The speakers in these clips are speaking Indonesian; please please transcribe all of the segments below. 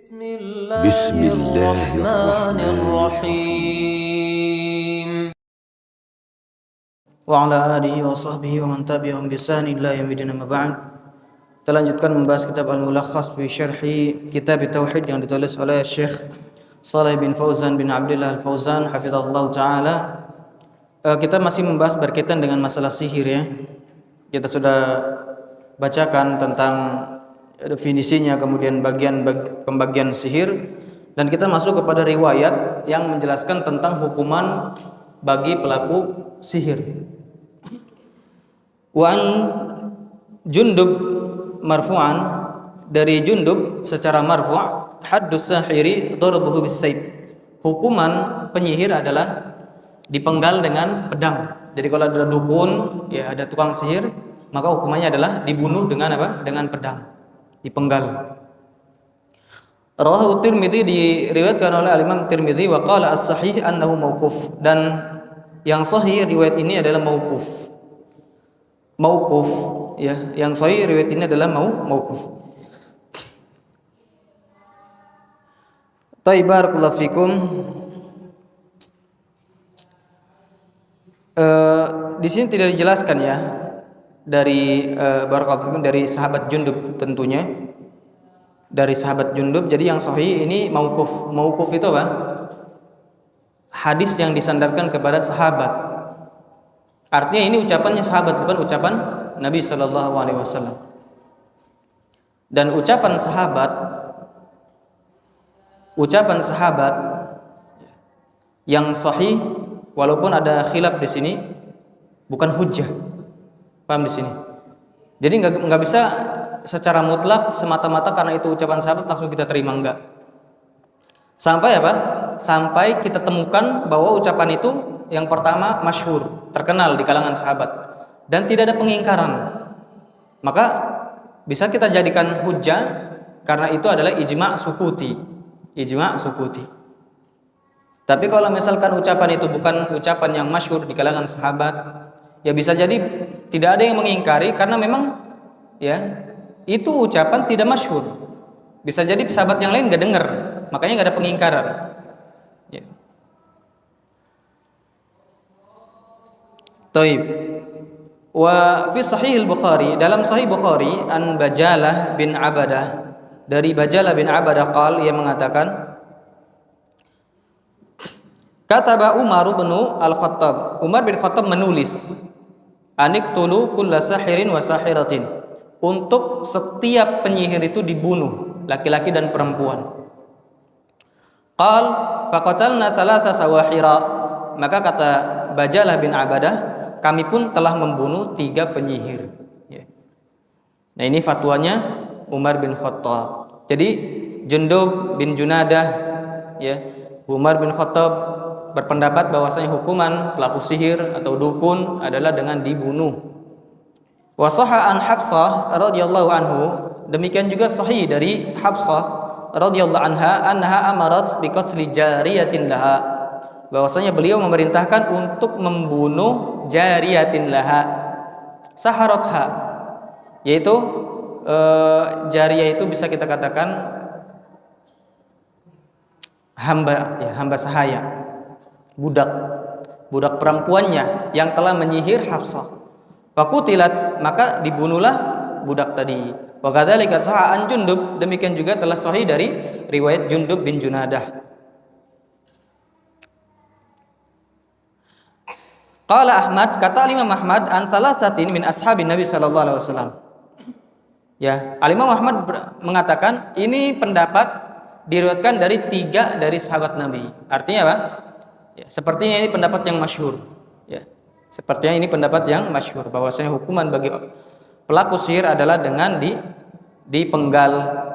بسم الله الرحمن الرحيم وعلى آله وصحبه ومن تبعهم بإحسان إلى يوم الدين أما بعد. Kita lanjutkan membahas kitab Al-Mulakhas fi Syarhi Kitab Tauhid yang ditulis oleh Syekh Shalih bin Fauzan bin Abdullah Al-Fauzan hafizahullah taala. Kita masih membahas berkaitan dengan masalah sihir ya. Kita sudah bacakan tentang definisinya, kemudian pembagian sihir, dan kita masuk kepada riwayat yang menjelaskan tentang hukuman bagi pelaku sihir. Wa an Jundub marfu'an, dari Jundub secara marfu', haddus sahiri darbuhu bis-sayf. Hukuman penyihir adalah dipenggal dengan pedang. Jadi kalau ada dukun, ya ada tukang sihir, maka hukumannya adalah dibunuh dengan apa? Dengan pedang, dipenggal. Rawahu Tirmidzi, diriwayatkan oleh Al-Imam Tirmidzi, wa qala as-sahih annahu mauquf, dan yang sahih riwayat ini adalah mauquf. Mauquf ya, yang sahih riwayat ini adalah mauquf. Barakallahu fikum. Di sini tidak dijelaskan ya dari barakallahu fikum, dari sahabat Jundub tentunya, dari sahabat Jundub. Jadi yang sahih ini mauquf. Mauquf itu apa? Hadis yang disandarkan kepada sahabat. Artinya ini ucapannya sahabat, bukan ucapan Nabi sallallahu alaihi wasallam. Dan ucapan sahabat yang sahih, walaupun ada khilaf di sini, bukan hujjah. Paham di sini? Jadi nggak bisa secara mutlak semata-mata karena itu ucapan sahabat langsung kita terima, enggak. Sampai apa? Sampai kita temukan bahwa ucapan itu yang pertama masyhur, terkenal di kalangan sahabat, dan tidak ada pengingkaran. Maka bisa kita jadikan hujjah karena itu adalah ijma' sukuti. Ijma' sukuti. Tapi kalau misalkan ucapan itu bukan ucapan yang masyhur di kalangan sahabat, ya bisa jadi tidak ada yang mengingkari karena memang ya itu ucapan tidak masyhur. Bisa jadi sahabat yang lain nggak dengar, makanya nggak ada pengingkaran. Ya. Taib. Wa fi Sahih Al-Bukhari, dalam Sahih Bukhari, an Bajalah bin Abadah, dari Bajalah bin Abadah qal, ia mengatakan, kataba Umar bin Al-Khattab, Umar bin Khattab menulis, aniqtulu kulla sahirin wa sahiratin, untuk setiap penyihir itu dibunuh, laki-laki dan perempuan. Qal faqatalna thalatha sawahira, maka kata Bajalah bin Abadah, kami pun telah membunuh 3 penyihir. Nah ini fatwanya Umar bin Khattab. Jadi Jundub bin Junadah ya, Umar bin Khattab berpendapat bahwasanya hukuman pelaku sihir atau dukun adalah dengan dibunuh. Wa sahha an Hafsah radhiyallahu anhu, demikian juga sahih dari Hafsah radhiyallahu anha, annaha amarat bi qatli jariyatin laha, bahwasanya beliau memerintahkan untuk membunuh jariyatin laha, saharatha, yaitu jariyah itu bisa kita katakan hamba ya, hamba sahaya, budak perempuannya yang telah menyihir Hafsah. Faqutilat, maka dibunuhlah budak tadi. Wa kadzalika sahha an Jundub, demikian juga telah sahih dari riwayat Jundub bin Junadah. Qala Ahmad, kata Imam Ahmad, an salasatin min ashabin Nabi sallallahu alaihi wasallam. Ya, Imam Ahmad mengatakan ini pendapat diriwayatkan dari 3 dari sahabat Nabi. Artinya apa? Ya, sepertinya ini pendapat yang masyhur. Ya, sepertinya ini pendapat yang masyhur bahwasanya hukuman bagi pelaku sihir adalah dengan dipenggal.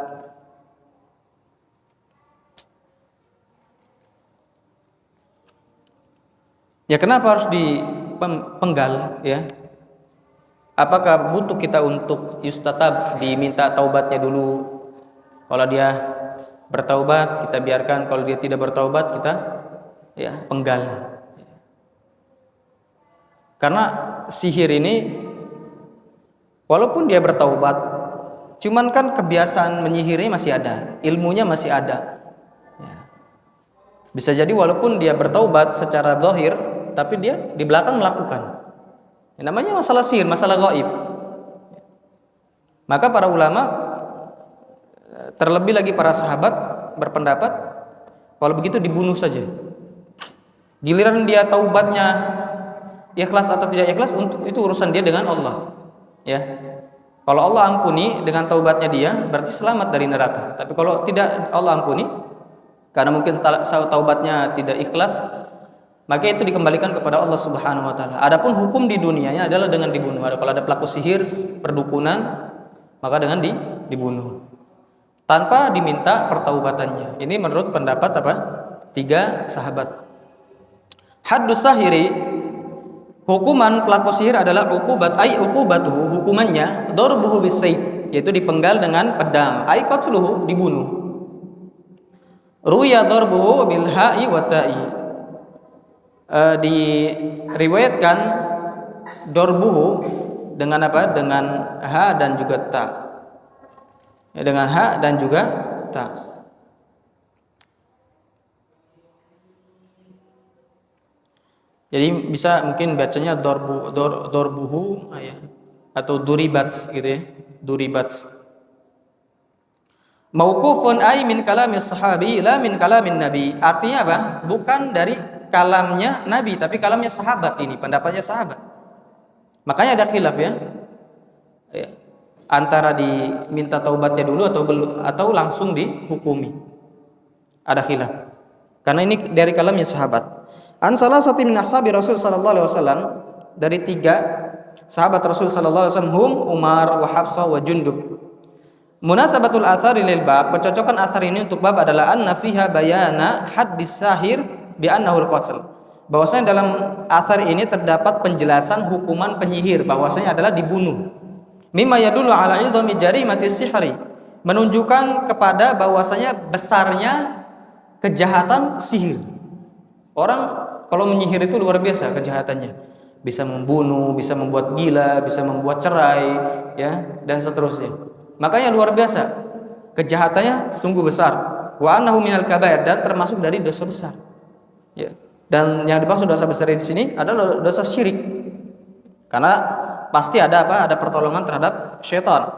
Ya, kenapa harus dipenggal ya? Apakah butuh kita untuk yustatab, diminta taubatnya dulu? Kalau dia bertaubat kita biarkan, kalau dia tidak bertaubat kita ya penggal. Karena sihir ini walaupun dia bertaubat, Cuman kan kebiasaan menyihirnya masih ada, ilmunya masih ada. Ya. Bisa jadi walaupun dia bertaubat secara zahir, tapi dia di belakang melakukan. Yang namanya masalah sihir, masalah gaib. Maka para ulama, terlebih lagi para sahabat, berpendapat kalau begitu dibunuh saja. Giliran dia taubatnya ikhlas atau tidak ikhlas, itu urusan dia dengan Allah. Ya, kalau Allah ampuni dengan taubatnya dia, berarti selamat dari neraka. Tapi kalau tidak Allah ampuni, karena mungkin taubatnya tidak ikhlas, maka itu dikembalikan kepada Allah Subhanahu Wa Taala. Adapun hukum di dunianya adalah dengan dibunuh. Kalau ada pelaku sihir, perdukunan, maka dengan dibunuh tanpa diminta pertaubatannya. Ini menurut pendapat apa? 3 sahabat. Haddus sahiri, hukuman pelaku sihir adalah uqubatuhu, hukumannya darbuhu bisayf, yaitu dipenggal dengan pedang, ai qatluhu, dibunuh. Ruya darbuhu bil ha'i wa ta'i, diriwayatkan darbuhu dengan apa? Dengan ha dan juga ta. Ya, dengan ha dan juga ta. Jadi bisa mungkin bacanya dorbuhu ya, atau duribats gitu ya, duribats. Mauqufun ay min kalamis sahabi la min kalamin nabi. Artinya apa? Bukan dari kalamnya nabi tapi kalamnya sahabat, ini pendapatnya sahabat. Makanya ada khilaf ya. Antara diminta taubatnya dulu atau langsung dihukumi. Ada khilaf. Karena ini dari kalamnya sahabat. An salah satu min ashabi Rasul sallallahu alaihi wasallam, dari 3 sahabat Rasul sallallahu alaihi wasallam, hum Umar wa Hafsah wa Jundub. Munasabatul athari lil bab, kecocokan asar ini untuk bab adalah anna fiha bayana haddis sahir bi annahu al-qatl. Bahwasanya dalam asar ini terdapat penjelasan hukuman penyihir, bahwasanya adalah dibunuh. Mimma yadullu ala izami jarimati sihri, menunjukkan kepada bahwasanya besarnya kejahatan sihir. Orang kalau menyihir itu luar biasa kejahatannya. Bisa membunuh, bisa membuat gila, bisa membuat cerai, ya, dan seterusnya. Makanya luar biasa. Kejahatannya sungguh besar. Wa annahu minal kabair, dan termasuk dari dosa besar. Ya. Dan yang dimaksud dosa besar di sini adalah dosa syirik. Karena pasti ada apa? Ada pertolongan terhadap syaitan.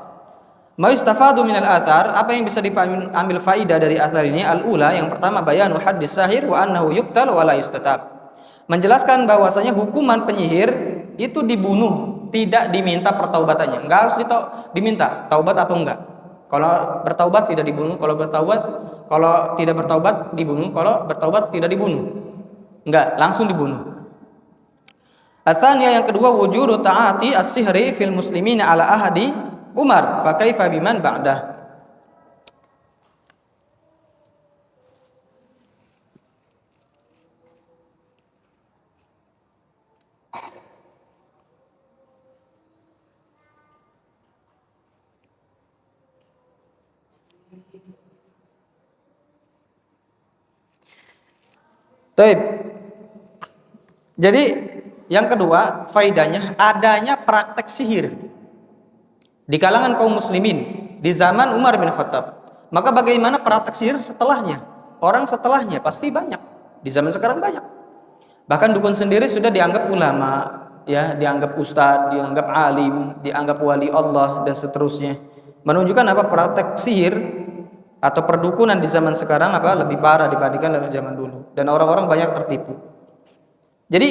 Ma yustafadu minal athar, apa yang bisa diambil faidah dari asar ini? Al-ula, yang pertama, bayanu haddis sahir wa annahu yuqtal wa la yustatab. Menjelaskan bahwasanya hukuman penyihir itu dibunuh, tidak diminta pertaubatannya. Enggak harus diminta taubat atau enggak. Kalau bertaubat tidak dibunuh, kalau tidak bertaubat dibunuh, kalau bertaubat tidak dibunuh. Enggak, langsung dibunuh. Atsaniya, yang kedua, wujudu ta'ati as-sihri fil muslimina ala ahadi Umar, fa kaifa biman ba'dah. Taib. Jadi yang kedua, faidahnya adanya praktek sihir di kalangan kaum muslimin di zaman Umar bin Khattab. Maka bagaimana praktek sihir setelahnya? Orang setelahnya pasti banyak. Di zaman sekarang banyak. Bahkan dukun sendiri sudah dianggap ulama, ya, dianggap ustadz, dianggap alim, dianggap wali Allah dan seterusnya. Menunjukkan apa? Praktek sihir atau perdukunan di zaman sekarang apa? Lebih parah dibandingkan dengan zaman dulu, dan orang-orang banyak tertipu. Jadi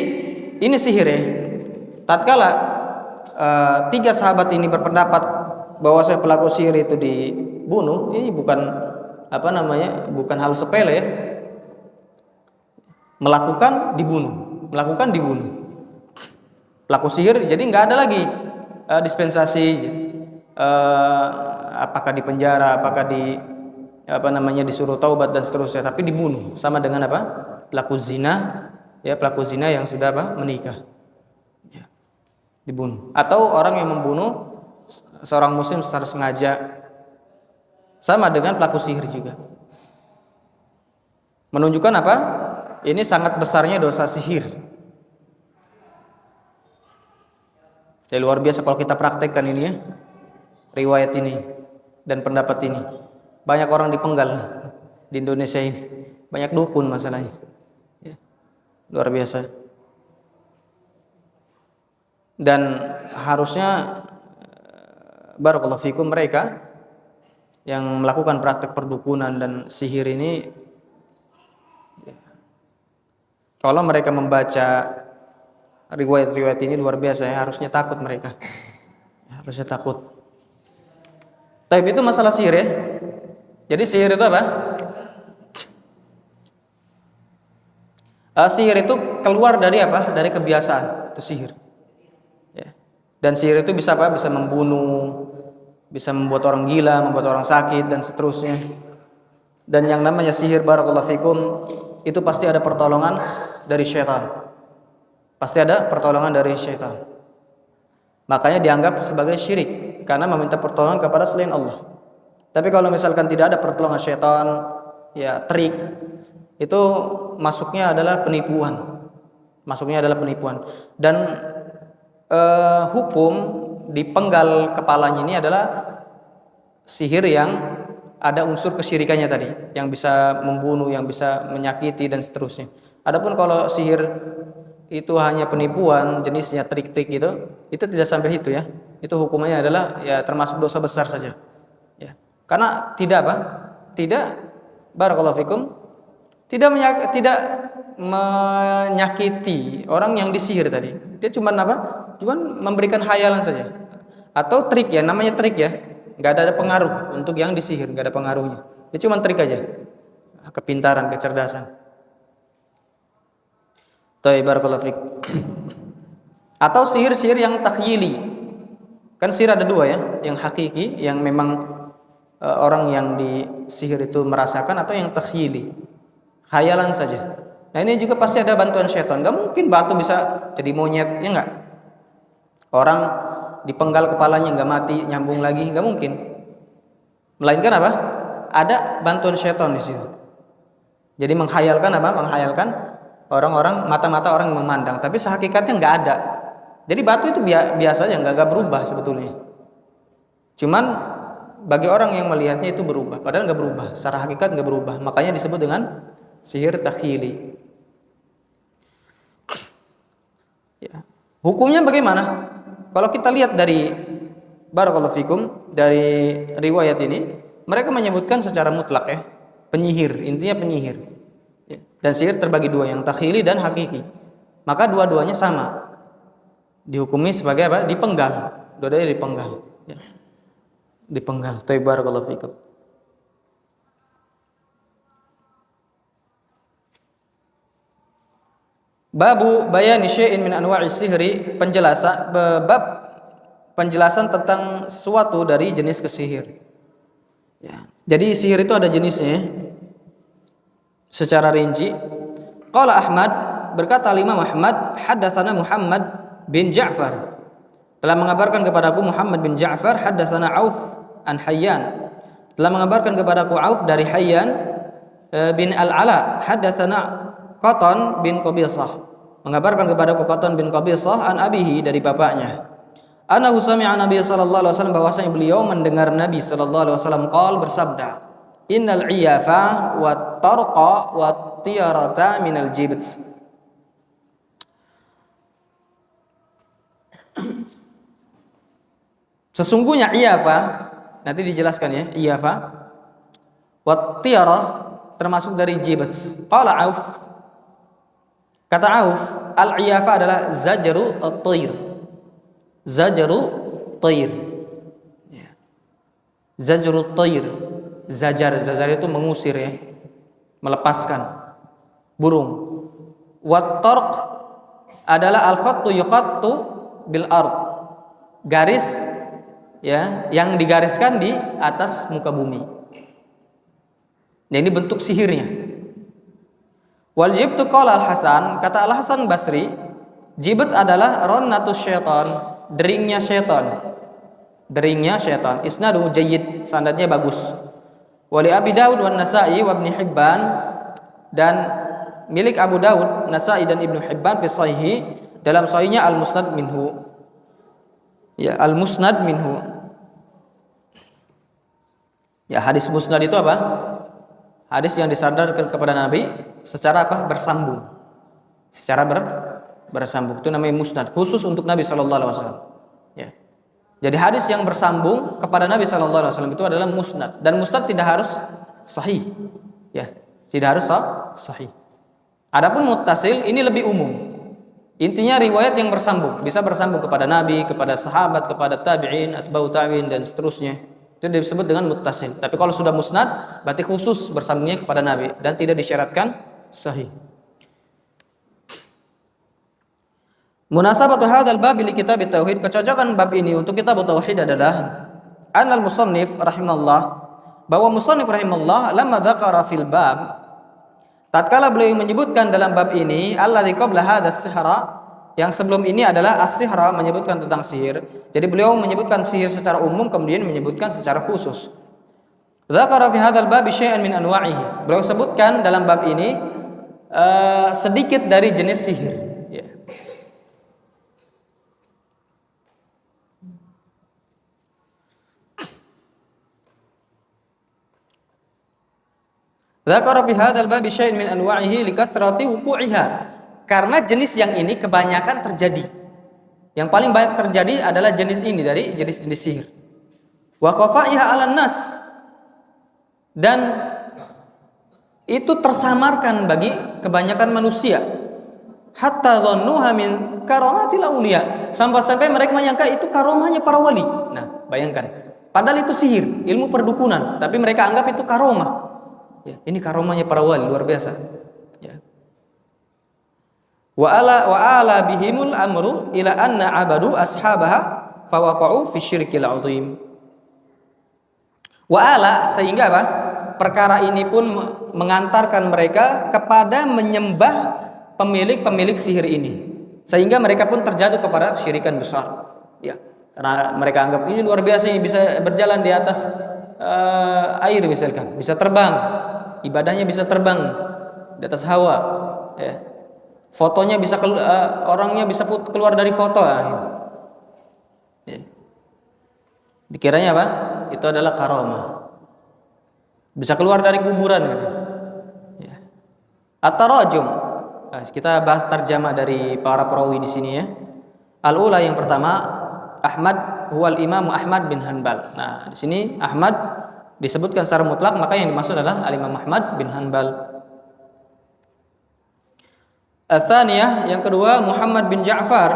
ini sihir ya. Tatkala 3 sahabat ini berpendapat bahwa pelaku sihir itu dibunuh, ini bukan bukan hal sepele ya. Melakukan dibunuh. Pelaku sihir jadi nggak ada lagi dispensasi, apakah di penjara, apakah disuruh taubat dan seterusnya, tapi dibunuh, sama dengan apa? Pelaku zina, ya, pelaku zina yang sudah menikah. Ya, dibunuh. Atau orang yang membunuh seorang muslim secara sengaja, sama dengan pelaku sihir juga. Menunjukkan apa? Ini sangat besarnya dosa sihir. Ya, luar biasa kalau kita praktekkan ini ya, riwayat ini. dan pendapat ini. Banyak orang dipenggal di Indonesia ini. Banyak dukun masalahnya. Ya, luar biasa. Dan harusnya barakallahu fikum mereka yang melakukan praktek perdukunan dan sihir ini, kalau mereka membaca riwayat-riwayat ini luar biasa ya, harusnya takut mereka. Harusnya takut. Tapi itu masalah sihir ya. Jadi sihir itu apa? Sihir itu keluar dari apa? Dari kebiasaan. Itu sihir. Ya. Dan sihir itu bisa apa? Bisa membunuh, bisa membuat orang gila, membuat orang sakit dan seterusnya. Dan yang namanya sihir barakallahu fikum itu pasti ada pertolongan dari syaitan. Pasti ada pertolongan dari syaitan. Makanya dianggap sebagai syirik karena meminta pertolongan kepada selain Allah. Tapi kalau misalkan tidak ada pertolongan syaitan, ya trik, itu masuknya adalah penipuan. Masuknya adalah penipuan. Dan hukum dipenggal kepalanya ini adalah sihir yang ada unsur kesyirikannya tadi, yang bisa membunuh, yang bisa menyakiti dan seterusnya. Adapun kalau sihir itu hanya penipuan, jenisnya trik-trik gitu, itu tidak sampai itu ya. Itu hukumannya adalah ya termasuk dosa besar saja. Ya. Karena tidak apa? Tidak barakallahu fikum, tidak menyakiti orang yang disihir tadi. Dia cuma apa? Cuma memberikan khayalan saja. Atau trik ya, namanya trik ya. Enggak ada pengaruh untuk yang disihir, enggak ada pengaruhnya. Dia cuma trik aja. Kepintaran, kecerdasan. Barakallahu fik. Atau sihir-sihir yang takhyili. Kan sihir ada dua ya, yang hakiki, yang memang orang yang disihir itu merasakan, atau yang takhyili, khayalan saja. Nah ini juga pasti ada bantuan syaitan. Gak mungkin batu bisa jadi monyet, ya enggak? Orang dipenggal kepalanya nggak mati, nyambung lagi, nggak mungkin. Melainkan apa? Ada bantuan syaitan di situ. Jadi menghayalkan apa? Menghayalkan orang-orang, mata-mata orang yang memandang, tapi sehakikatnya nggak ada. Jadi batu itu biasa aja, nggak berubah sebetulnya. Cuman bagi orang yang melihatnya itu berubah, padahal nggak berubah. Secara hakikat nggak berubah. Makanya disebut dengan sihir takhyili. Ya. Hukumnya bagaimana? Kalau kita lihat dari barakallahu fikum, dari riwayat ini, mereka menyebutkan secara mutlak ya, penyihir, intinya penyihir. Ya. Dan sihir terbagi dua, yang takhyili dan hakiki. Maka dua-duanya sama. Dihukumi sebagai apa? Dipenggal. Dua-duanya dipenggal. Ya. Dipenggal. Barakallahu fikum. Babu bayani syai'in min anwa'i sihri, bab penjelasan tentang sesuatu dari jenis kesihir. Ya. Jadi sihir itu ada jenisnya secara rinci. Qala Ahmad, berkata Imam Ahmad, haddatsana Muhammad bin Ja'far, telah mengabarkan kepadaku Muhammad bin Ja'far, haddatsana Auf an Hayyan, telah mengabarkan kepadaku Auf dari Hayyan bin Al-Ala, haddatsana Qatan bin Qabisah, mengabarkan kepadaku Qatan bin Qabisah an abihi, dari bapaknya. Ana sami'a Nabi sallallahu alaihi wasallam, bahwasanya beliau mendengar Nabi sallallahu alaihi wasallam bersabda, innal iyafa wat tarqa wat tiyarata minal jibt. Sesungguhnya iyafa, nanti dijelaskan ya, iyafa wat tiyara termasuk dari jibt. Qala Auf, kata Auf, al-iyafa adalah zajaru at-tayr. Zajaru tayr. Ya. Zajaru tayr. Zajar itu mengusir ya, melepaskan burung. Wat tarq adalah al-khattu yukhattu bil ard. Garis ya, yang digariskan di atas muka bumi. Nah, ini bentuk sihirnya. Wal jibtu qala Al-Hasan, kata Al-Hasan Basri, jibt adalah rannatus syaitan, deringnya syaitan. Deringnya syaitan. Isnadu jayyid, sanadnya bagus. Wali Abi Daud wan Nasa'i wa Ibnu Hibban, dan milik Abu Daud, Nasa'i dan Ibnu Hibban fi sahih, dalam sahihnya Al-Musnad minhu. Ya, Al-Musnad minhu. Ya, hadis musnad itu apa? Hadis yang disandarkan kepada Nabi secara apa? Bersambung. Secara bersambung itu namanya musnad, khusus untuk Nabi sallallahu alaihi wasallam. Ya. Jadi hadis yang bersambung kepada Nabi sallallahu alaihi wasallam itu adalah musnad, dan musnad tidak harus sahih. Ya, tidak harus sahih. Adapun muttasil ini lebih umum. Intinya riwayat yang bersambung, bisa bersambung kepada Nabi, kepada sahabat, kepada tabi'in, atba'u tabi'in dan seterusnya. Itu disebut dengan muttasil. Tapi kalau sudah musnad, berarti khusus bersambungnya kepada Nabi dan tidak disyaratkan sahih. Munasabatu hadzal bab li kitab tauhid, kecocokan bab ini untuk kitab tauhid adalah annal musannif rahimahullah, bahwa musannif rahimahullah lamma dzakara fil bab, tatkala beliau menyebutkan dalam bab ini alladzi qabla hadzal sihra, yang sebelum ini adalah as-sihra, menyebutkan tentang sihir. Jadi beliau menyebutkan sihir secara umum, kemudian menyebutkan secara khusus. Dzakara fi hadzal bab syai'an min anwa'ihi, beliau sebutkan dalam bab ini sedikit dari jenis sihir, ya. Dzakara fi hadzal bab syai'an min anwa'ihi likathrati wuqu'iha, karena jenis yang ini kebanyakan terjadi. Yang paling banyak terjadi adalah jenis ini dari jenis-jenis sihir. Wa khafa'iha 'alan nas, dan itu tersamarkan bagi kebanyakan manusia. Hatta dhannuha min karamatil auliya, sampai-sampai mereka menyangka itu karomahnya para wali. Nah, bayangkan. Padahal itu sihir, ilmu perdukunan, tapi mereka anggap itu karomah. Ya, ini karomahnya para wali, luar biasa. Ya. Wa ala bihimul amru ila anna abadu ashabaha fawaqa'u fi syirkil 'azim. Wa ala, sehingga apa? Perkara ini pun mengantarkan mereka kepada menyembah pemilik-pemilik sihir ini, sehingga mereka pun terjatuh kepada syirikan besar. Ya, karena mereka anggap ini luar biasa, ini bisa berjalan di atas air misalkan, bisa terbang, ibadahnya bisa terbang di atas hawa, ya. Fotonya bisa orangnya bisa keluar dari foto, ya. Dikiranya apa? Itu adalah karomah, bisa keluar dari kuburan gitu. Ya. At-tarajum, kita bahas tarjamah dari para perawi di sini, ya. Al-ula, yang pertama, Ahmad huwal Imam Ahmad bin Hanbal. Nah, di sini Ahmad disebutkan secara mutlak, maka yang dimaksud adalah Al-Imam Ahmad bin Hanbal. Ats-tsaniyah, yang kedua, Muhammad bin Ja'far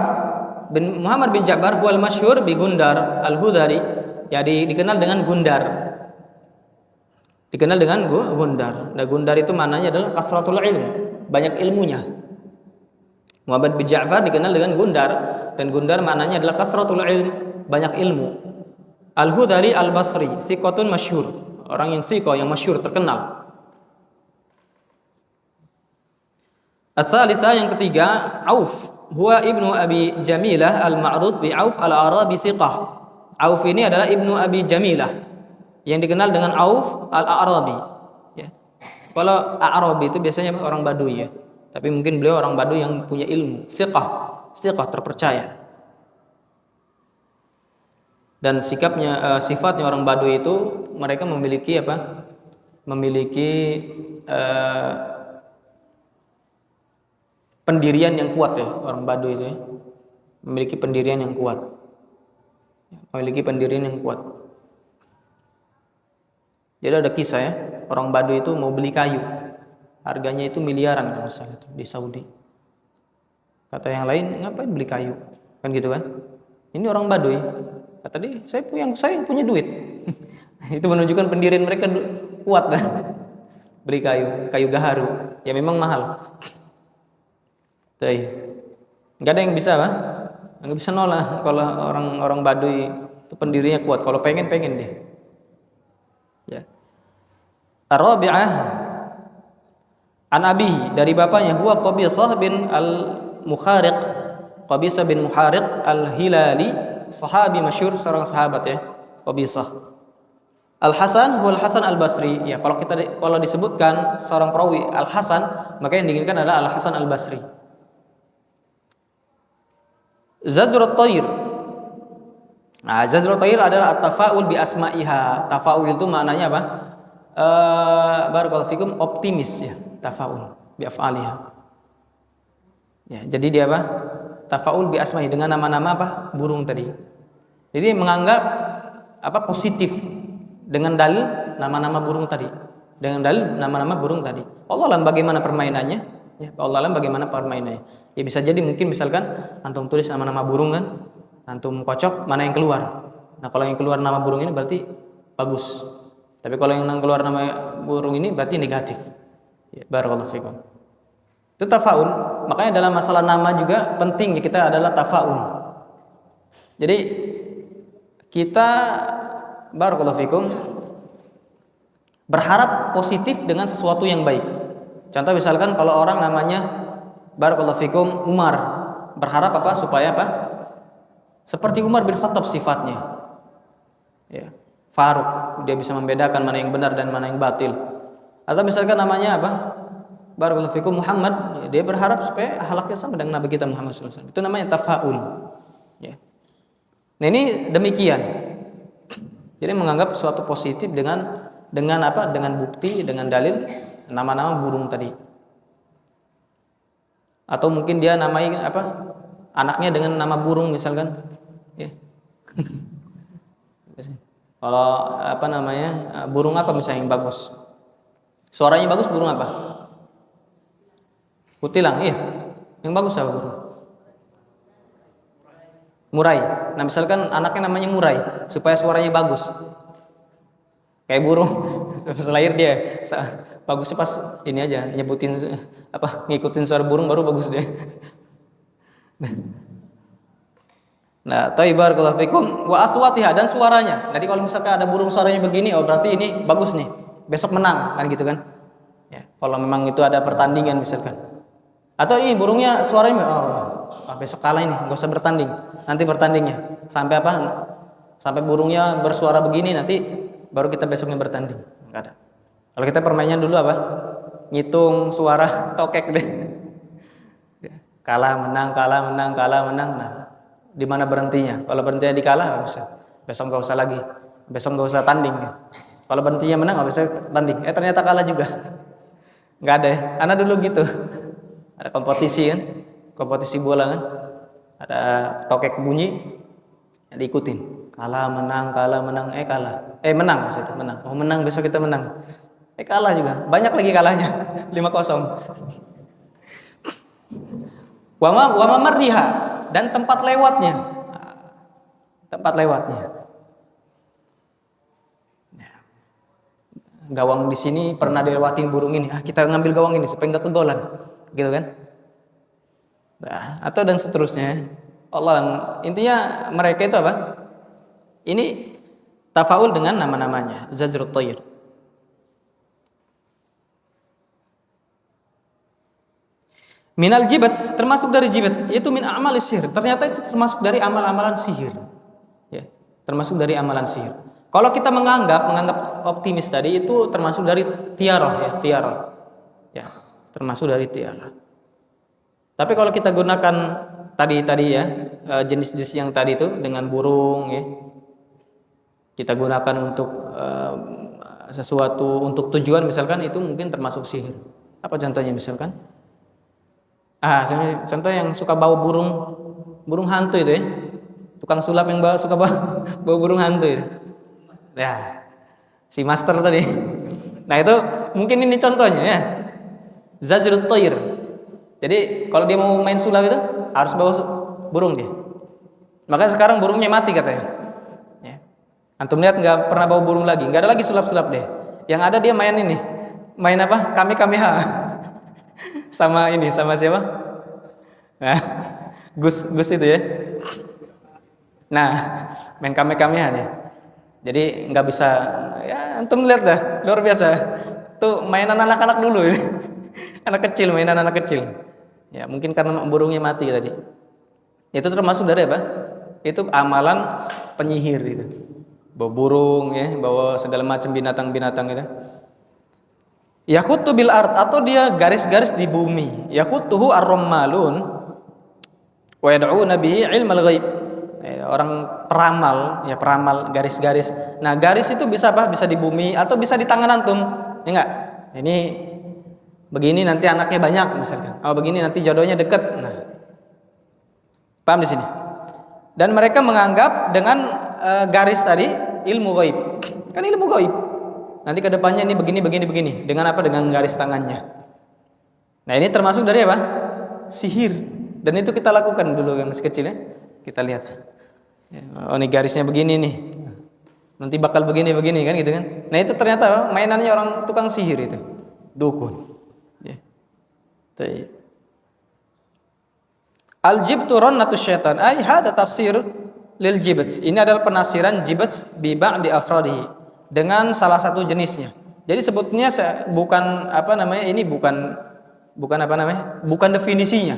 huwal masyhur bi Gundar al-Hudhali, ya, dikenal dengan Gundar. Dikenal dengan Gundar. Nah, Gundar itu maknanya adalah kasratul ilm, banyak ilmunya. Muhammad bin Ja'far dikenal dengan Gundar, dan Gundar maknanya adalah kasratul ilm, banyak ilmu. Al-Hudhali al-Basri, thiqatun masyhur, orang yang thiqah, yang masyhur, terkenal. Ats-tsalitsah, yang ketiga, Auf huwa ibnu Abi Jamilah al-ma'ruf bi Auf al-Arabi thiqah. Auf ini adalah ibnu Abi Jamilah, yang dikenal dengan Auf al-Arabi, ya. Kalau Arabi itu biasanya orang Baduy, ya. Tapi mungkin beliau orang Baduy yang punya ilmu, thiqah, terpercaya. Dan sifatnya orang Baduy itu, mereka memiliki apa? Memiliki pendirian yang kuat, ya. Orang Baduy itu, ya, memiliki pendirian yang kuat. Jadi ada kisah, ya, orang Baduy itu mau beli kayu, harganya itu miliaran kalau misalnya di Saudi. Kata yang lain, ngapain beli kayu? Kan gitu kan? Ini orang Baduy. Kata dia, saya yang punya duit. Itu menunjukkan pendirian mereka kuat. Beli kayu gaharu. Ya memang mahal. Enggak ada yang bisa, Pak. Enggak bisa nolak kalau orang Baduy itu pendirinya kuat. Kalau pengen deh. Ya. Ar-rabi'ah, an abihi, dari bapaknya, huwa Qabisah bin al-Mukhariq, Qabisah bin Muhariq al-Hilali, sahabi masyhur, seorang sahabat, ya, Qabisah. Al-Hasan huwa al-Hasan al-Basri, ya, kalau disebutkan seorang perawi Al-Hasan, maka yang diinginkan adalah Al-Hasan al-Basri. Zazur at-Tayr, Nah, jazrul tayr adalah at-tafaul bi asma'iha. Tafaul itu maknanya apa? Barakallahu fikum, optimis ya, tafaul bi af'aliha. Ya, jadi dia apa? Tafaul bi asma'i, dengan nama-nama apa? Burung tadi. Jadi menganggap apa? Positif dengan dalil nama-nama burung tadi. Dengan dalil nama-nama burung tadi. Allah alam bagaimana permainannya? Ya, Allah alam bagaimana permainannya. Ya bisa jadi mungkin misalkan antum tulis nama-nama burung kan, antum kocok mana yang keluar. Nah, kalau yang keluar nama burung ini berarti bagus. Tapi kalau yang keluar nama burung ini berarti negatif. Ya, barakallahu fikum. Itu tafaul. Makanya dalam masalah nama juga penting kita adalah tafaul. Jadi kita barakallahu fikum berharap positif dengan sesuatu yang baik. Contoh misalkan kalau orang namanya barakallahu fikum Umar, berharap apa? Supaya apa? Seperti Umar bin Khattab sifatnya. Ya, Faruq, dia bisa membedakan mana yang benar dan mana yang batil. Atau misalkan namanya apa? Barakallahu fikum Muhammad, ya, dia berharap supaya akhlaknya sama dengan Nabi kita Muhammad SAW. Itu namanya tafaul. Ya. Nah, ini demikian. Jadi menganggap suatu positif dengan apa? Dengan bukti, dengan dalil nama-nama burung tadi. Atau mungkin dia namai apa? Anaknya dengan nama burung misalkan. Ya. Kalau apa namanya? Burung apa misalnya yang bagus? Suaranya bagus, burung apa? Kutilang, iya. Yang bagus apa burung? Murai. Nah, misalkan anaknya namanya Murai supaya suaranya bagus. Kayak burung pas lahir dia bagusnya pas ini aja nyebutin apa ngikutin suara burung baru bagus dia. Nah, barakallahu fikum wa aswatiha, dan suaranya. Nanti kalau misalkan ada burung suaranya begini, oh berarti ini bagus nih. Besok menang kan gitu kan. Ya, kalau memang itu ada pertandingan misalkan. Atau ini burungnya suaranya besok kalah ini, enggak usah bertanding. Nanti bertandingnya. Sampai apa? Sampai burungnya bersuara begini nanti baru kita besoknya bertanding. Enggak ada. Kalau kita permainnya dulu apa? Ngitung suara tokek deh. Kalah menang, kalah menang, kalah menang. Nah, di mana berhentinya? Kalau berhentinya di kalah nggak bisa. Besok nggak usah lagi. Besok nggak usah tanding. Kalau berhentinya menang nggak bisa tanding. Ternyata kalah juga. Nggak ada. Anak dulu gitu. Ada kompetisi kan? Kompetisi bola kan? Ada tokek bunyi, diikutin. Kalah menang, kalah menang, kalah. Menang maksudnya, menang. Oh menang, besok kita menang. Kalah juga. Banyak lagi kalahnya. 5-0. Wa mardiha, dan tempat lewatnya. Tempat lewatnya. Gawang di sini pernah dilewatin burung ini. Kita ngambil gawang ini supaya enggak kegolan. Gitu kan? Nah, atau dan seterusnya. Allah, intinya mereka itu apa? Ini tafaul dengan nama-namanya, Zajrut Tayr. Minal jibat, termasuk dari jibat, yaitu min a'malis sihir. Ternyata itu termasuk dari amal-amalan sihir. Ya, termasuk dari amalan sihir. Kalau kita menganggap optimis tadi itu termasuk dari tiarah ya, tiarah. Ya, termasuk dari tiarah. Tapi kalau kita gunakan tadi ya, jenis-jenis yang tadi itu dengan burung ya. Kita gunakan untuk sesuatu untuk tujuan misalkan, itu mungkin termasuk sihir. Apa contohnya misalkan? Contoh yang suka bawa burung hantu itu ya. Tukang sulap yang suka bawa burung hantu itu. Ya, si master tadi. Nah, itu mungkin ini contohnya ya. Zajrut Tayr. Jadi kalau dia mau main sulap itu harus bawa burung dia. Makanya sekarang burungnya mati katanya. Antum lihat nggak pernah bawa burung lagi, nggak ada lagi sulap-sulap deh. Yang ada dia main ini, main apa? Kamehameha. Sama ini, sama siapa? Nah, Gus itu ya. Nah, main kamehameha deh. Jadi nggak bisa, ya antum lihat dah, luar biasa. Tuh mainan anak-anak dulu ini, anak kecil, mainan anak kecil. Ya mungkin karena burungnya mati tadi. Itu termasuk dari apa? Itu amalan penyihir itu. Bawa burung ya, bawa segala macam binatang-binatang gitu. Yakhutu bil ard, atau dia garis-garis di bumi. Yakhutuhu ar-rammalun wa yad'una bihi ilmal ghaib. orang peramal, ya peramal garis-garis. Nah, garis itu bisa apa? Bisa di bumi atau bisa di tangan antum. Ya enggak? Ini begini nanti anaknya banyak misalkan. Oh, begini nanti jodohnya deket. Nah, paham di sini? Dan mereka menganggap dengan garis tadi ilmu gaib. Kan ilmu gaib. Nanti ke depannya ini begini begini begini. Dengan apa? Dengan garis tangannya. Nah, ini termasuk dari apa? Sihir. Dan itu kita lakukan dulu yang masih kecil ya. Kita lihat. Oh, ini garisnya begini nih. Nanti bakal begini begini kan gitu kan. Nah, itu ternyata mainannya orang tukang sihir itu. Dukun. Ya. Al-jibtu rannatus syaitan. Ai hada tafsir lil jibts. Ini adalah penafsiran jibts bi ba'di afradihi, dengan salah satu jenisnya. Jadi sebetulnya bukan apa namanya, ini bukan apa namanya? Bukan definisinya.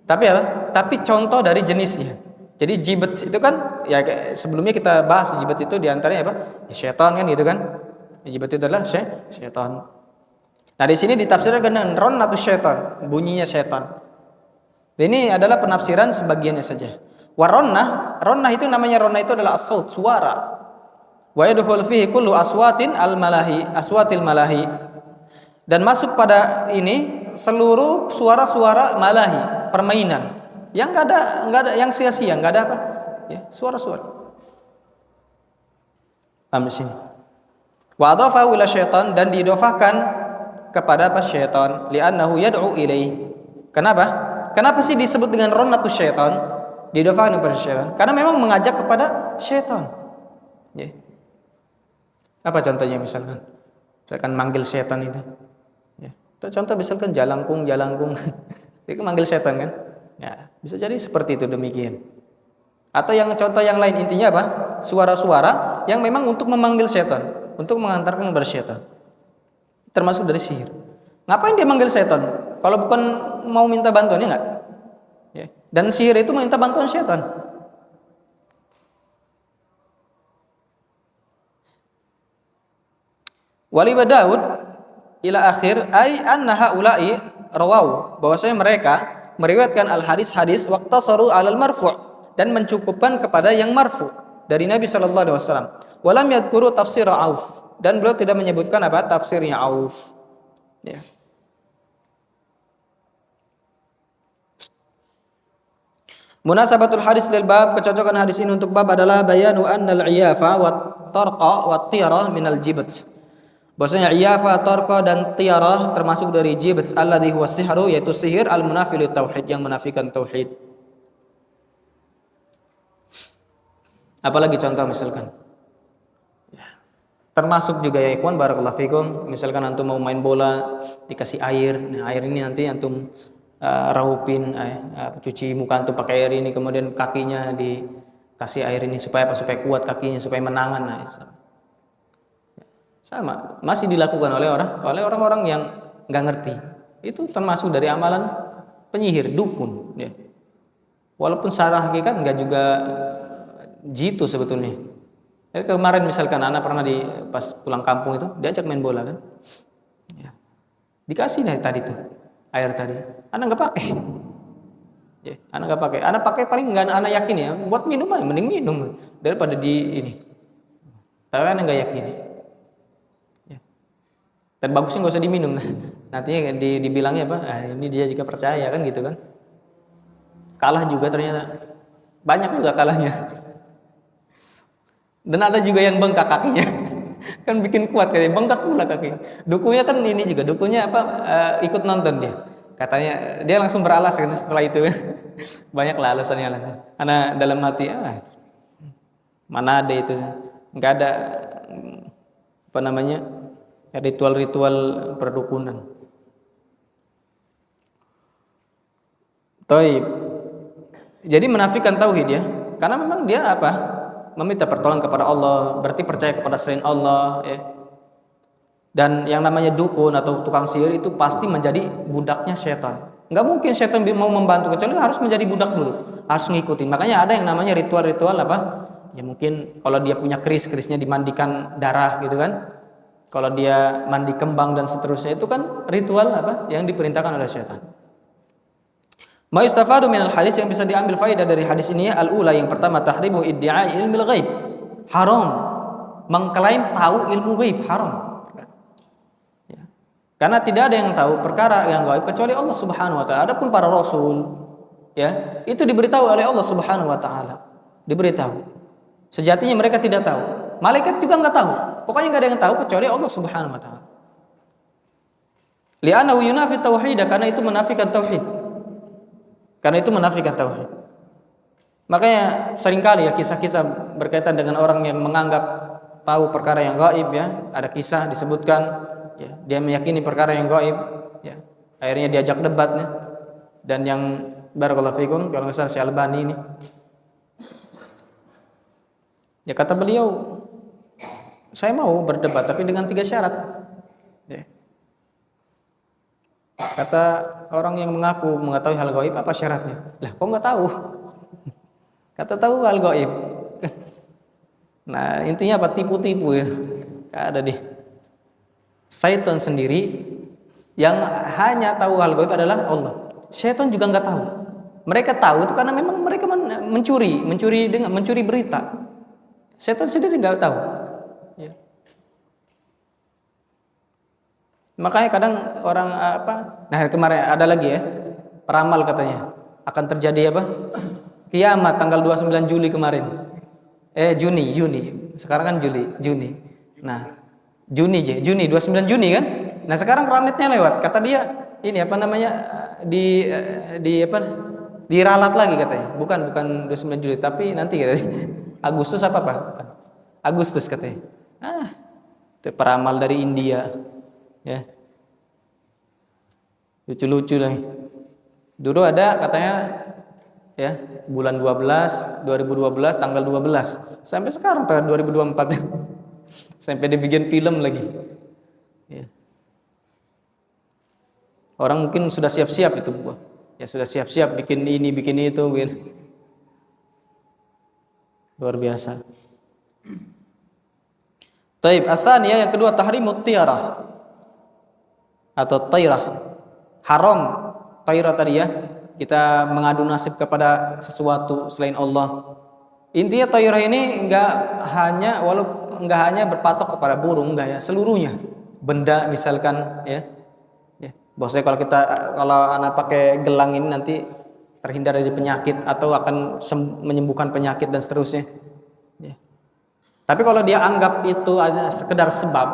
Tapi apa? Tapi contoh dari jenisnya. Jadi jibts itu kan ya sebelumnya kita bahas jibts itu diantaranya apa? Ya, syaitan kan gitu kan. Jibts itu adalah syaitan. Nah, di sini ditafsirkan dengan rannatus syaitan, bunyinya syaitan. Ini adalah penafsiran sebagiannya saja. Waronnah itu namanya ronnah itu adalah as-saut, suara. Wa yadkhul fihi kullu aswatil malahi. Dan masuk pada ini seluruh suara-suara malahi, permainan. Yang enggak ada yang sia-sia, enggak ada apa? Ya, suara-suara. Paham di sini. Wa adhafa ila syaitan, dan diidhafahkan kepada apa? Syaitan, li'annahu yad'u ilaihi. Kenapa? Kenapa sih disebut dengan rannatus syaitan? Didofahkan kepada syaitan. Karena memang mengajak kepada syaitan. Ya. Apa contohnya misalkan? Misalkan manggil syaitan itu. Ya. Contoh misalkan jalangkung. Itu manggil syaitan kan? Ya, bisa jadi seperti itu demikian. Atau yang contoh yang lain, intinya apa? Suara-suara yang memang untuk memanggil syaitan, untuk mengantarkan kepada syaitan. Termasuk dari sihir. Ngapain dia manggil syaitan? Kalau bukan mau minta bantuan, ya enggak? Ya. Dan sihir itu minta bantuan syaitan. Waliba Daud ila akhir ay anna haula'i rawau, bahwasanya mereka meriwayatkan al hadis waqtasaru alal marfu', dan mencukupkan kepada yang marfu' dari Nabi sallallahu alaihi wasallam. Walam yadhkuru tafsir Auf, dan beliau tidak menyebutkan apa tafsirnya Auf. Ya. Munasabatul hadis lil bab, kecocokan hadis ini untuk bab adalah bayanu annal iyafa wa tarqa wa tiyarah minal jibts. Bahwasanya iyafa, tarqa dan tiyarah termasuk dari jibts alladhi huwa sihru, yaitu sihir al munafilu tauhid, yang menafikan tauhid. Apalagi contoh misalkan. Ya. Termasuk juga ya ikhwan barakallahu fikum, misalkan antum mau main bola dikasih air. Nah, air ini nanti antum rahupin, cuci muka antum pakai air ini, kemudian kakinya dikasih air ini supaya apa? Supaya kuat kakinya, supaya menangan. Nah, sama masih dilakukan oleh orang-orang yang nggak ngerti. Itu termasuk dari amalan penyihir, dukun. Ya. Walaupun secara hakikat nggak juga jitu sebetulnya. Kemarin misalkan anak pernah pas pulang kampung itu diajak main bola kan, ya. Dikasih nih tadi tuh air tadi, anak nggak pakai, ya, anak nggak pakai, anak pakai paling nggak, anak yakin ya buat minum aja, mending minum daripada di ini, tapi anak nggak yakin, ya. Dan bagusnya nggak usah diminum, nantinya dibilangnya apa, ini dia juga percaya kan gitu kan, kalah juga ternyata, banyak juga kalahnya, dan ada juga yang bengkak kakinya. Kan bikin kuat katanya, bengkak pula kaki. Dukunya kan ini juga, dukunya apa ikut nonton dia. Katanya dia langsung beralas kan setelah itu. Banyaklah alasannya. Karena dalam hati mana ada itu, enggak ada apa namanya? Ritual-ritual perdukunan. Taib. Jadi menafikan tauhid ya. Karena memang dia apa? Meminta pertolongan kepada Allah, berarti percaya kepada selain Allah, ya. Dan yang namanya dukun atau tukang sihir itu pasti menjadi budaknya setan. Nggak mungkin setan mau membantu, kecuali harus menjadi budak dulu, harus ngikutin. Makanya ada yang namanya ritual-ritual apa? Ya mungkin kalau dia punya kerisnya dimandikan darah gitu kan. Kalau dia mandi kembang dan seterusnya, itu kan ritual apa? Yang diperintahkan oleh setan. Ma yustafadu minal hadis, yang bisa diambil faedah dari hadis ini, al-ula, yang pertama, tahrimu iddi'ai ilmil ghaib. Haram mengklaim tahu ilmu ghaib, haram. Ya. Karena tidak ada yang tahu perkara yang gaib kecuali Allah Subhanahu wa taala. Adapun para rasul, ya, itu diberitahu oleh Allah Subhanahu wa taala. Diberitahu. Sejatinya mereka tidak tahu. Malaikat juga enggak tahu. Pokoknya enggak ada yang tahu kecuali Allah Subhanahu wa taala. Li'annahu yunafi tauhid, karena itu menafikan tauhid. Karena itu menafikan tauhid. Makanya seringkali ya kisah-kisah berkaitan dengan orang yang menganggap tahu perkara yang gaib, ya. Ada kisah disebutkan, ya, dia meyakini perkara yang gaib, ya. Akhirnya diajak debatnya. Dan yang barakallahu fikum, kalau nggak salah Syekh Albani ini, ya, kata beliau, saya mau berdebat tapi dengan 3 syarat. Ya. Kata orang yang mengaku mengetahui hal gaib, apa syaratnya? Lah, kok nggak tahu? Kata tahu hal gaib. Nah, intinya apa? Tipu-tipu, ya. Nggak ada deh. Syaitan sendiri yang hanya tahu hal gaib adalah Allah. Syaitan juga nggak tahu. Mereka tahu itu karena memang mereka mencuri berita. Syaitan sendiri nggak tahu. Ya. Makanya kadang orang nah kemarin ada lagi, ya, peramal katanya akan terjadi apa? Kiamat tanggal 29 Juli kemarin. Juni. Sekarang kan Juni. Nah, Juni 29 Juni kan? Nah, sekarang keramitnya lewat. Kata dia, ini apa namanya? Diralat lagi katanya. Bukan 29 Juli, tapi nanti katanya. Agustus apa? Agustus katanya. Itu peramal dari India. Ya. Lucu-lucu lagi. Dulu ada katanya, ya, bulan 2012 tanggal 12 sampai sekarang tanggal 2024. Sampai dibikin film lagi. Ya. Orang mungkin sudah siap-siap itu, ya, sudah siap-siap bikin ini, bikin itu, bikin. Luar biasa. Taib, asaniyah, yang kedua, tahrimut tiarah atau tairah. Haram tairah tadi, ya, kita mengadu nasib kepada sesuatu selain Allah. Intinya tairah ini enggak hanya berpatok kepada burung, enggak, ya, seluruhnya. Benda misalkan, ya. Ya, bahwasanya kalau anak pakai gelang ini nanti terhindar dari penyakit atau akan menyembuhkan penyakit dan seterusnya. Ya. Tapi kalau dia anggap itu hanya sekedar sebab,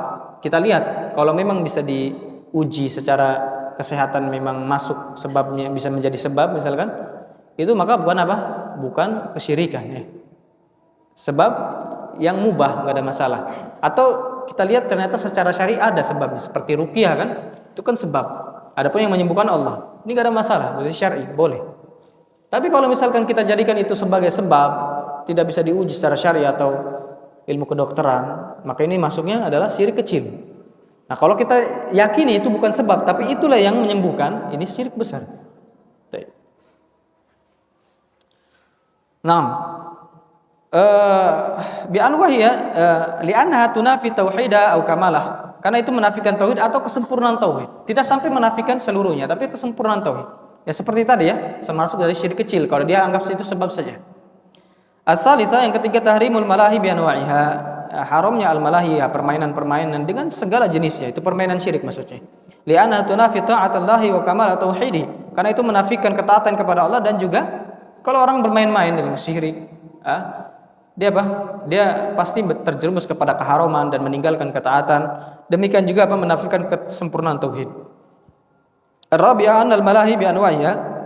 kita lihat kalau memang bisa diuji secara kesehatan, memang masuk sebabnya, bisa menjadi sebab misalkan, itu maka bukan apa? Bukan kesyirikan, ya. Sebab yang mubah, enggak ada masalah. Atau kita lihat ternyata secara syariah ada sebabnya, seperti ruqyah kan? Itu kan sebab. Adapun yang menyembuhkan Allah, ini enggak ada masalah, berarti syar'i, boleh. Tapi kalau misalkan kita jadikan itu sebagai sebab, tidak bisa diuji secara syariah atau ilmu kedokteran, maka ini masuknya adalah syirik kecil. Nah, kalau kita yakini itu bukan sebab, tapi itulah yang menyembuhkan, ini syirik besar. Nah, bi anwahiya li'annaha tunafi tauhida au kamalah. Karena itu menafikan tauhid atau kesempurnaan tauhid. Tidak sampai menafikan seluruhnya, tapi kesempurnaan tauhid. Ya seperti tadi, ya, termasuk dari syirik kecil kalau dia anggap itu sebab saja. As-salisah, yang ketiga, tahrimul malahi bi anwa'iha. Haramnya al-malahi, ya, permainan-permainan dengan segala jenisnya. Itu permainan syirik maksudnya. Li'annaha tunafi ta'atallahi wa kamal tauhidi. Karena itu menafikan ketaatan kepada Allah, dan juga kalau orang bermain-main dengan syirik, dia apa? Dia pasti terjerumus kepada keharaman dan meninggalkan ketaatan. Demikian juga menafikan kesempurnaan tauhid. Ar-rabi'ah annal malahi bi anwa'iha.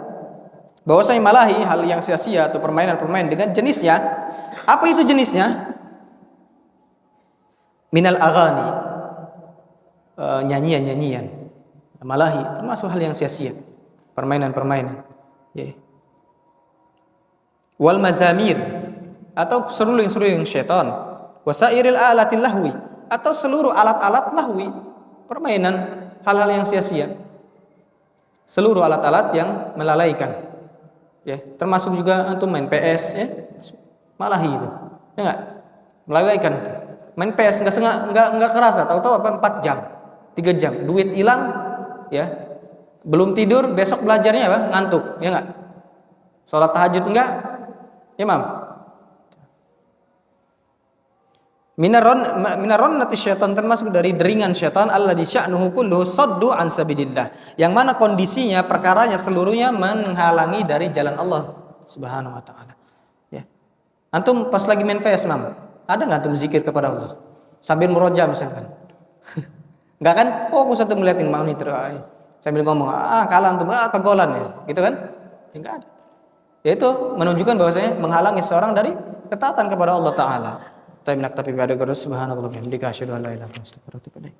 Bahwasanya malahi, hal yang sia-sia atau permainan-permainan dengan jenisnya. Apa itu jenisnya? Minal aghani, nyanyian-nyanyian. Malahi termasuk hal yang sia-sia, permainan-permainan. Yeah. Wal mazamir, atau seruling-seruling syaitan. Wasairil alatil lahwi, atau seluruh alat-alat lahwi, permainan, hal-hal yang sia-sia. Seluruh alat-alat yang melalaikan. Ya, termasuk juga antum main PS, ya. Malahi itu. Ya enggak? Melalaikan itu. Main PS enggak kerasa, tahu-tahu 4 jam, 3 jam, duit hilang, ya. Belum tidur, besok belajarnya apa? Ngantuk, ya enggak? Salat tahajud enggak? Imam. Minaron nanti syaitan, termasuk dari deringan syaitan alladzi sya'nuhu kulluhu saddu an sabilillah. Yang mana kondisinya, perkaranya seluruhnya menghalangi dari jalan Allah Subhanahu wa taala. Ya. Antum pas lagi main PS, Mam, ada enggak antum zikir kepada Allah? Sambil muroja misalkan. Enggak kan? Fokus antum ngeliatin monitor sambil ngomong, kalah antum, kegolan ya. Gitu kan? Enggak ada. Yaitu menunjukkan bahwasanya menghalangi seorang dari ketaatan kepada Allah taala. Tapi naktafi bi hadzal qadar, subhanallah wa bihamdika, asyhadu an la ilaha illa anta, astaghfiruka wa atubu ilaik.